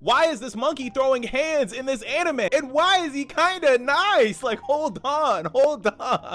Why is this monkey throwing hands in this anime? And why is he kind of nice? Like, hold on.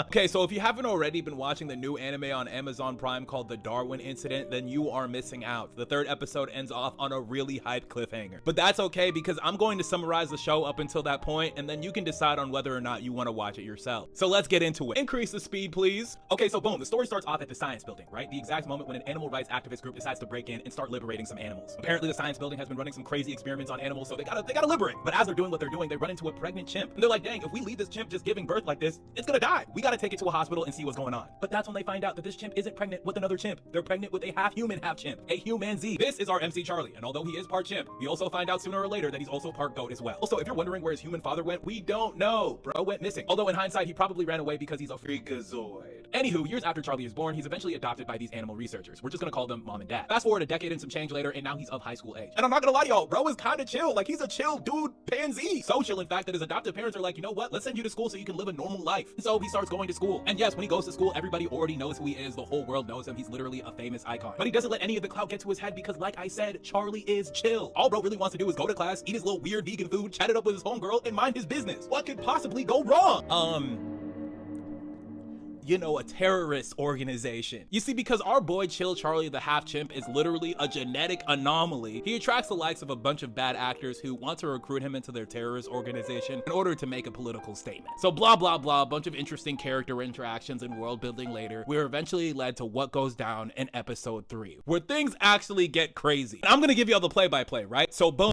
Okay, so if you haven't already been watching the new anime on Amazon Prime called The Darwin Incident, then you are missing out. The third episode ends off on a really hyped cliffhanger. But that's okay, because I'm going to summarize the show up until that point, and then you can decide on whether or not you want to watch it yourself. So let's get into it. Increase the speed, please. Okay, so boom, the story starts off at the science building, right? The exact moment when an animal rights activist group decides to break in and start liberating some animals. Apparently the science building has been running some crazy experiments on animals, so they gotta liberate. But as they're doing what they're doing, they run into a pregnant chimp. And they're like, dang, if we leave this chimp just giving birth like this, it's gonna die. We gotta take it to a hospital and see what's going on. But that's when they find out that this chimp isn't pregnant with another chimp. They're pregnant with a half human, half chimp, a humanzee. This is our MC Charlie, and although he is part chimp, we also find out sooner or later that he's also part goat as well. Also, if you're wondering where his human father went, we don't know. Bro went missing. Although in hindsight, he probably ran away because he's a freakazoid. Anywho, years after Charlie is born, he's eventually adopted by these animal researchers. We're just gonna call them mom and dad. Fast forward a decade and some change later, and now he's of high school age. And I'm not gonna lie to y'all, bro is kind of chill. Like, he's a chill dude, pansy. So chill, in fact, that his adoptive parents are like, you know what? Let's send you to school so you can live a normal life. So he starts going to school. And yes, when he goes to school, everybody already knows who he is. The whole world knows him. He's literally a famous icon. But he doesn't let any of the clout get to his head because, like I said, Charlie is chill. All bro really wants to do is go to class, eat his little weird vegan food, chat it up with his homegirl, and mind his business. What could possibly go wrong? You know, a terrorist organization. You see, because our boy Chill Charlie the half chimp is literally a genetic anomaly, he attracts the likes of a bunch of bad actors who want to recruit him into their terrorist organization in order to make a political statement. So blah blah blah, a bunch of interesting character interactions and world building later, we're eventually led to what goes down in episode 3, where things actually get crazy. And I'm gonna give you all the play-by-play, right? So boom.